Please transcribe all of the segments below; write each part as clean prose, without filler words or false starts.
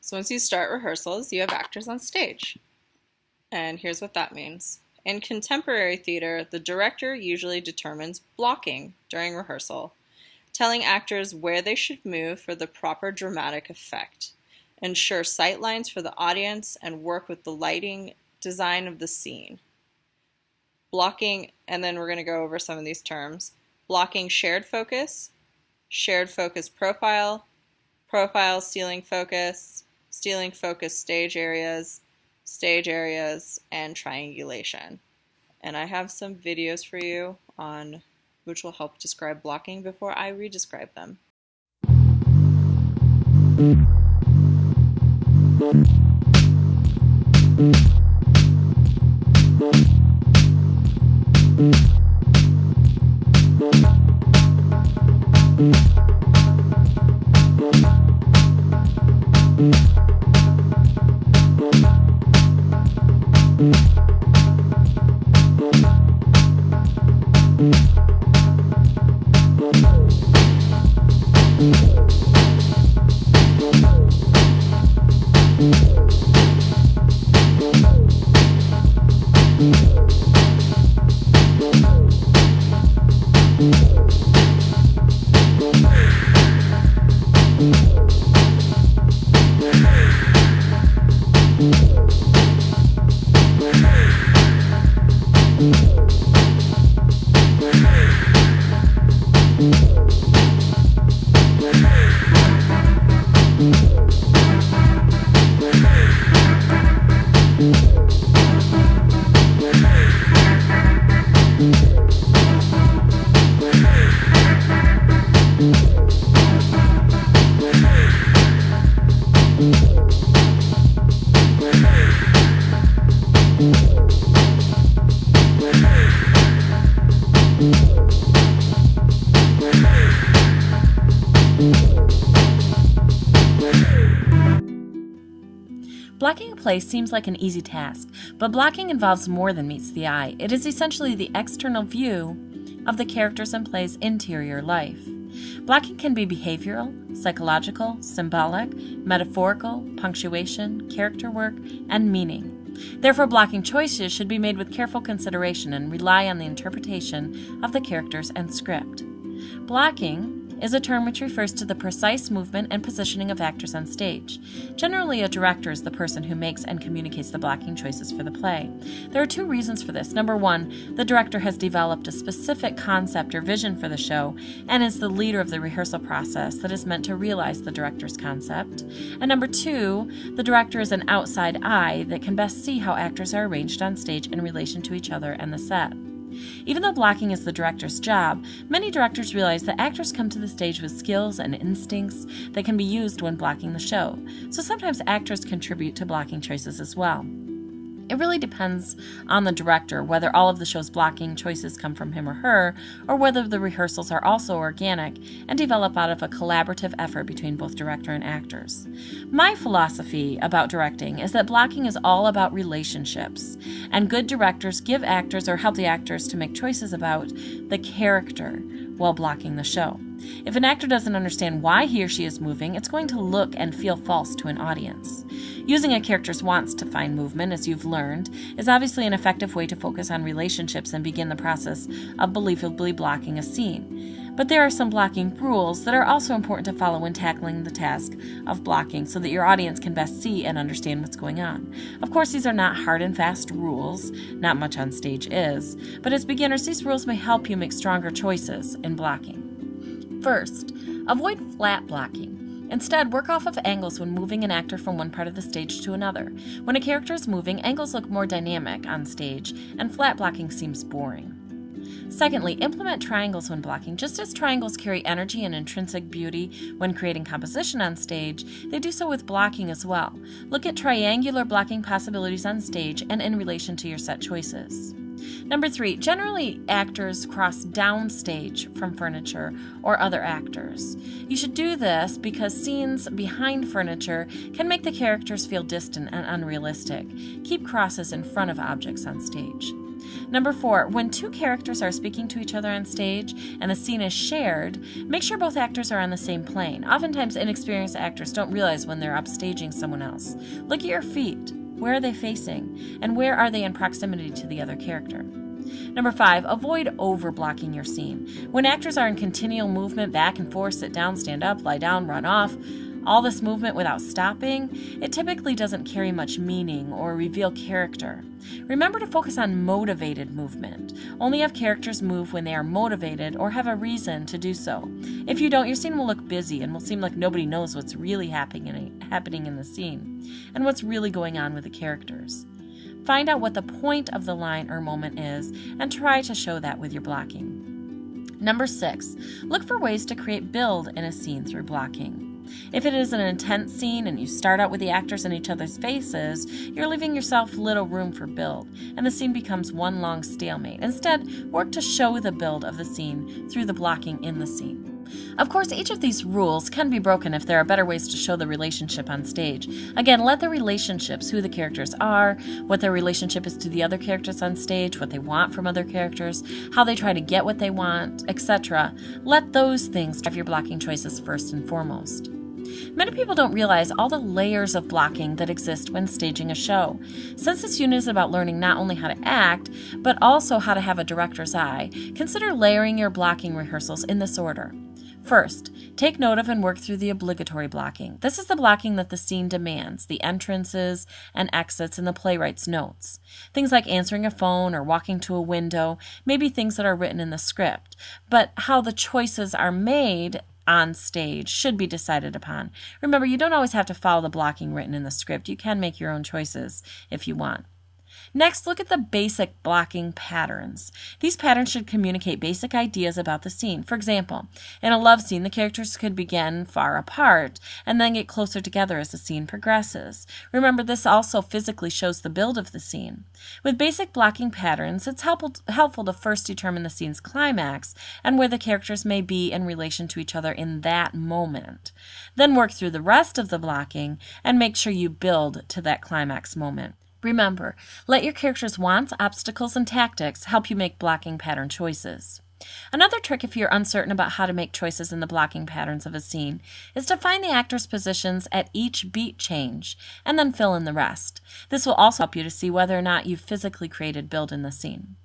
So once you start rehearsals, you have actors on stage. And here's what that means. In contemporary theater, the director usually determines blocking during rehearsal, telling actors where they should move for the proper dramatic effect, ensure sight lines for the audience, and work with the lighting design of the scene. Blocking, and then we're going to go over some of these terms. Blocking shared focus profile, profile stealing focus stage areas, and triangulation. And I have some videos for you on which will help describe blocking before I re-describe them. Blocking a play seems like an easy task, but blocking involves more than meets the eye. It is essentially the external view of the characters and play's interior life. Blocking can be behavioral, psychological, symbolic, metaphorical, punctuation, character work, and meaning. Therefore, blocking choices should be made with careful consideration and rely on the interpretation of the characters and script. Blocking is a term which refers to the precise movement and positioning of actors on stage. Generally, a director is the person who makes and communicates the blocking choices for the play. There are two reasons for this. Number one, the director has developed a specific concept or vision for the show and is the leader of the rehearsal process that is meant to realize the director's concept. And number two, the director is an outside eye that can best see how actors are arranged on stage in relation to each other and the set. Even though blocking is the director's job, many directors realize that actors come to the stage with skills and instincts that can be used when blocking the show, so sometimes actors contribute to blocking choices as well. It really depends on the director whether all of the show's blocking choices come from him or her, or whether the rehearsals are also organic and develop out of a collaborative effort between both director and actors. My philosophy about directing is that blocking is all about relationships, and good directors give actors or help the actors to make choices about the character while blocking the show. If an actor doesn't understand why he or she is moving, it's going to look and feel false to an audience. Using a character's wants to find movement, as you've learned, is obviously an effective way to focus on relationships and begin the process of believably blocking a scene. But there are some blocking rules that are also important to follow when tackling the task of blocking so that your audience can best see and understand what's going on. Of course, these are not hard and fast rules, not much on stage is, but as beginners, these rules may help you make stronger choices in blocking. First, avoid flat blocking. Instead, work off of angles when moving an actor from one part of the stage to another. When a character is moving, angles look more dynamic on stage, and flat blocking seems boring. Secondly, implement triangles when blocking. Just as triangles carry energy and intrinsic beauty when creating composition on stage, they do so with blocking as well. Look at triangular blocking possibilities on stage and in relation to your set choices. Number 3, generally actors cross downstage from furniture or other actors. You should do this because scenes behind furniture can make the characters feel distant and unrealistic. Keep crosses in front of objects on stage. Number 4, when two characters are speaking to each other on stage and the scene is shared, make sure both actors are on the same plane. Oftentimes, inexperienced actors don't realize when they're upstaging someone else. Look at your feet. Where are they facing? And where are they in proximity to the other character? Number 5, avoid over-blocking your scene. When actors are in continual movement back and forth, sit down, stand up, lie down, run off, all this movement without stopping, it typically doesn't carry much meaning or reveal character. Remember to focus on motivated movement. Only have characters move when they are motivated or have a reason to do so. If you don't, your scene will look busy and will seem like nobody knows what's really happening in the scene and what's really going on with the characters. Find out what the point of the line or moment is and try to show that with your blocking. Number 6, look for ways to create build in a scene through blocking. If it is an intense scene and you start out with the actors in each other's faces, you're leaving yourself little room for build, and the scene becomes one long stalemate. Instead, work to show the build of the scene through the blocking in the scene. Of course, each of these rules can be broken if there are better ways to show the relationship on stage. Again, let the relationships, who the characters are, what their relationship is to the other characters on stage, what they want from other characters, how they try to get what they want, etc. Let those things drive your blocking choices first and foremost. Many people don't realize all the layers of blocking that exist when staging a show. Since this unit is about learning not only how to act, but also how to have a director's eye, consider layering your blocking rehearsals in this order. First, take note of and work through the obligatory blocking. This is the blocking that the scene demands, the entrances and exits and the playwright's notes. Things like answering a phone or walking to a window may be things that are written in the script, but how the choices are made on stage should be decided upon. Remember, you don't always have to follow the blocking written in the script. You can make your own choices if you want. Next, look at the basic blocking patterns. These patterns should communicate basic ideas about the scene. For example, in a love scene, the characters could begin far apart and then get closer together as the scene progresses. Remember, this also physically shows the build of the scene. With basic blocking patterns, it's helpful to first determine the scene's climax and where the characters may be in relation to each other in that moment. Then work through the rest of the blocking and make sure you build to that climax moment. Remember, let your characters' wants, obstacles, and tactics help you make blocking pattern choices. Another trick if you're uncertain about how to make choices in the blocking patterns of a scene is to find the actors' positions at each beat change and then fill in the rest. This will also help you to see whether or not you've physically created build in the scene.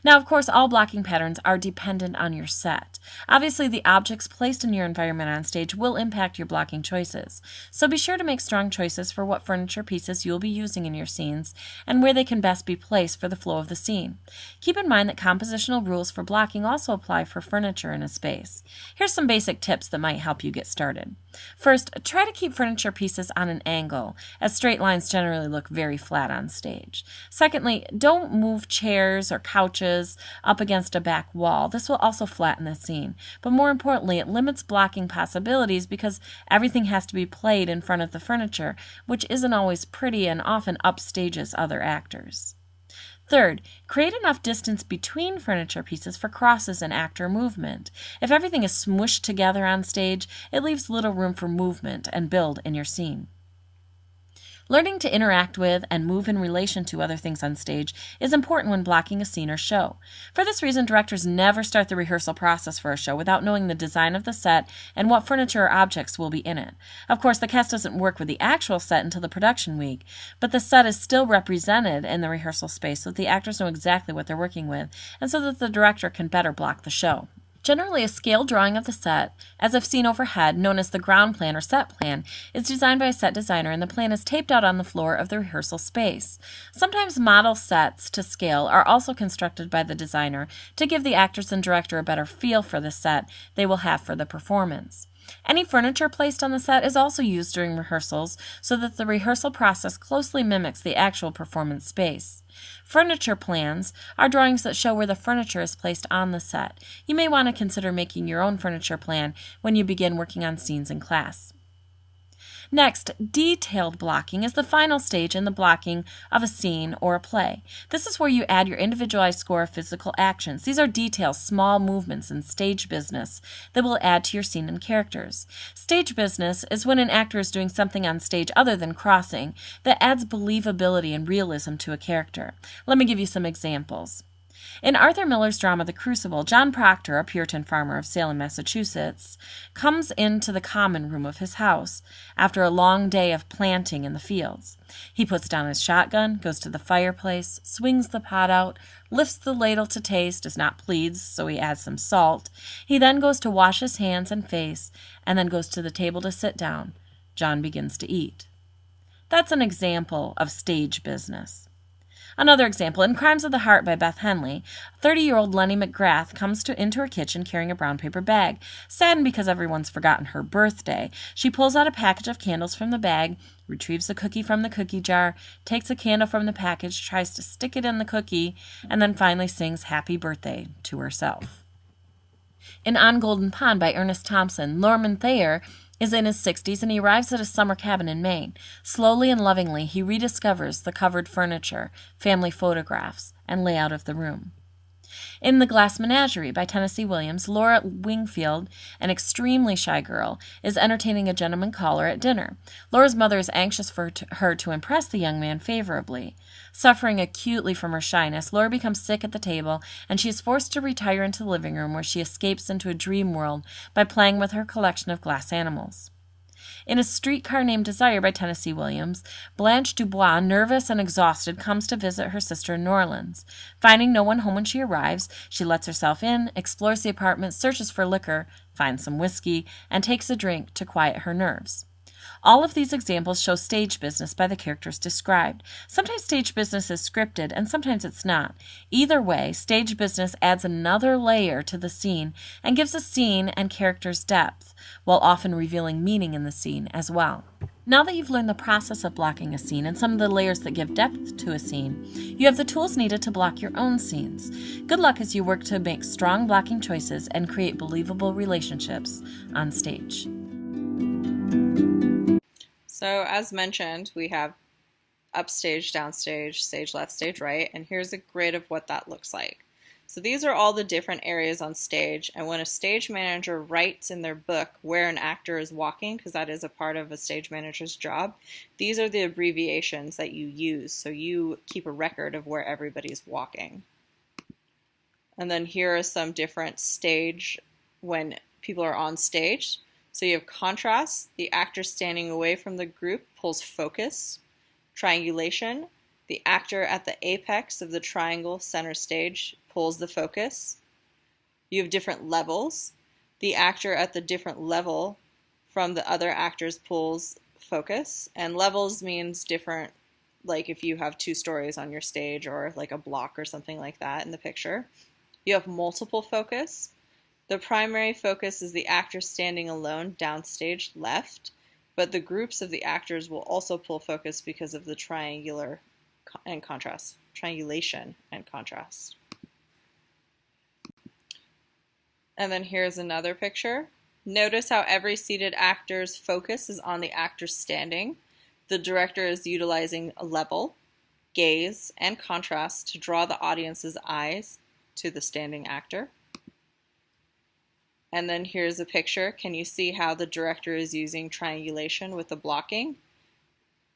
Now, of course, all blocking patterns are dependent on your set. Obviously, the objects placed in your environment on stage will impact your blocking choices, so be sure to make strong choices for what furniture pieces you will be using in your scenes and where they can best be placed for the flow of the scene. Keep in mind that compositional rules for blocking also apply for furniture in a space. Here's some basic tips that might help you get started. First, try to keep furniture pieces on an angle, as straight lines generally look very flat on stage. Secondly, don't move chairs or couches up against a back wall. This will also flatten the scene. But more importantly, it limits blocking possibilities because everything has to be played in front of the furniture, which isn't always pretty and often upstages other actors. Third, create enough distance between furniture pieces for crosses in actor movement. If everything is smushed together on stage, it leaves little room for movement and build in your scene. Learning to interact with and move in relation to other things on stage is important when blocking a scene or show. For this reason, directors never start the rehearsal process for a show without knowing the design of the set and what furniture or objects will be in it. Of course, the cast doesn't work with the actual set until the production week, but the set is still represented in the rehearsal space so that the actors know exactly what they're working with and so that the director can better block the show. Generally, a scale drawing of the set, as if seen overhead, known as the ground plan or set plan, is designed by a set designer and the plan is taped out on the floor of the rehearsal space. Sometimes model sets to scale are also constructed by the designer to give the actors and director a better feel for the set they will have for the performance. Any furniture placed on the set is also used during rehearsals so that the rehearsal process closely mimics the actual performance space. Furniture plans are drawings that show where the furniture is placed on the set. You may want to consider making your own furniture plan when you begin working on scenes in class. Next, detailed blocking is the final stage in the blocking of a scene or a play. This is where you add your individualized score of physical actions. These are details, small movements, and stage business that will add to your scene and characters. Stage business is when an actor is doing something on stage other than crossing that adds believability and realism to a character. Let me give you some examples. In Arthur Miller's drama The Crucible, John Proctor, a Puritan farmer of Salem, Massachusetts, comes into the common room of his house after a long day of planting in the fields. He puts down his shotgun, goes to the fireplace, swings the pot out, lifts the ladle to taste, is not pleased, so he adds some salt. He then goes to wash his hands and face, and then goes to the table to sit down. John begins to eat. That's an example of stage business. Another example, in Crimes of the Heart by Beth Henley, 30-year-old Lenny McGrath comes into her kitchen carrying a brown paper bag. Saddened because everyone's forgotten her birthday, she pulls out a package of candles from the bag, retrieves a cookie from the cookie jar, takes a candle from the package, tries to stick it in the cookie, and then finally sings Happy Birthday to herself. In On Golden Pond by Ernest Thompson, Norman Thayer is in his 60s and he arrives at a summer cabin in Maine. Slowly and lovingly, he rediscovers the covered furniture, family photographs, and layout of the room. In The Glass Menagerie by Tennessee Williams, Laura Wingfield, an extremely shy girl, is entertaining a gentleman caller at dinner. Laura's mother is anxious for her to impress the young man favorably. Suffering acutely from her shyness, Laura becomes sick at the table, and she is forced to retire into the living room where she escapes into a dream world by playing with her collection of glass animals. In A Streetcar Named Desire by Tennessee Williams, Blanche Dubois, nervous and exhausted, comes to visit her sister in New Orleans. Finding no one home when she arrives, she lets herself in, explores the apartment, searches for liquor, finds some whiskey, and takes a drink to quiet her nerves. All of these examples show stage business by the characters described. Sometimes stage business is scripted, and sometimes it's not. Either way, stage business adds another layer to the scene and gives a scene and characters depth, while often revealing meaning in the scene as well. Now that you've learned the process of blocking a scene and some of the layers that give depth to a scene, you have the tools needed to block your own scenes. Good luck as you work to make strong blocking choices and create believable relationships on stage. So as mentioned, we have upstage, downstage, stage left, stage right, and here's a grid of what that looks like. So these are all the different areas on stage, and when a stage manager writes in their book where an actor is walking, because that is a part of a stage manager's job, these are the abbreviations that you use, so you keep a record of where everybody's walking. And then here are some different stage when people are on stage. So you have contrast, the actor standing away from the group pulls focus. Triangulation, the actor at the apex of the triangle center stage pulls the focus. You have different levels. The actor at the different level from the other actors pulls focus. And levels means different, like if you have 2 stories on your stage or like a block or something like that in the picture. You have multiple focus. The primary focus is the actor standing alone downstage left, but the groups of the actors will also pull focus because of the triangulation and contrast. And then here's another picture. Notice how every seated actor's focus is on the actor standing. The director is utilizing a level, gaze, and contrast to draw the audience's eyes to the standing actor. And then here's a picture. Can you see how the director is using triangulation with the blocking?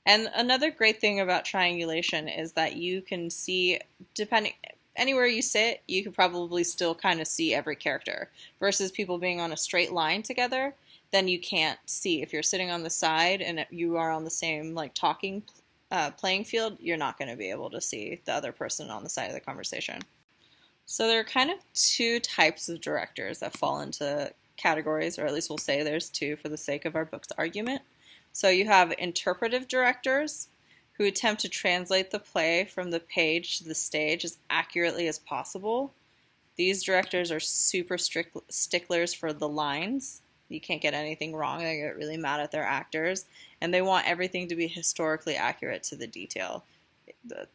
And another great thing about triangulation is that you can see, depending anywhere you sit, you could probably still kind of see every character. Versus people being on a straight line together, then you can't see. If you're sitting on the side and you are on the same like talking playing field, you're not going to be able to see the other person on the side of the conversation. So there are kind of 2 types of directors that fall into categories, or at least we'll say there's 2 for the sake of our book's argument. So you have interpretive directors who attempt to translate the play from the page to the stage as accurately as possible. These directors are super strict sticklers for the lines. You can't get anything wrong. They get really mad at their actors, and they want everything to be historically accurate to the detail.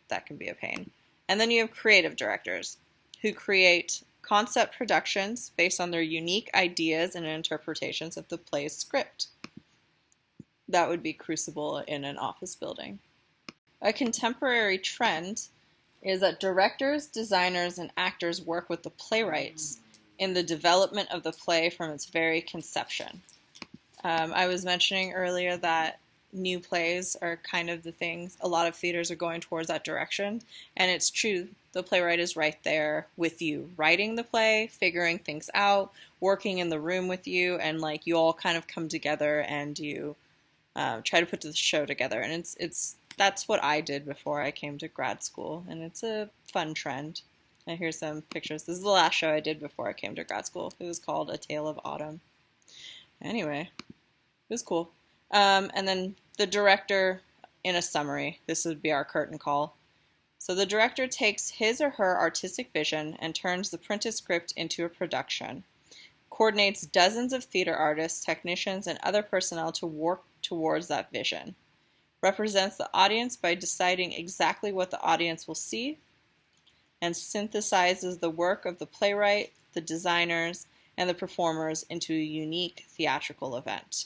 That can be a pain. And then you have creative directors who create concept productions based on their unique ideas and interpretations of the play's script. That would be Crucible in an office building. A contemporary trend is that directors, designers, and actors work with the playwrights in the development of the play from its very conception. I was mentioning earlier that new plays are kind of the things. A lot of theaters are going towards that direction, and it's true. The playwright is right there with you, writing the play, figuring things out, working in the room with you, and like you all kind of come together and you try to put the show together. And that's what I did before I came to grad school, and it's a fun trend. And here's some pictures. This is the last show I did before I came to grad school. It was called A Tale of Autumn. Anyway, it was cool. And then the director, in a summary, this would be our curtain call. So the director takes his or her artistic vision and turns the printed script into a production, coordinates dozens of theater artists, technicians, and other personnel to work towards that vision, represents the audience by deciding exactly what the audience will see, and synthesizes the work of the playwright, the designers, and the performers into a unique theatrical event.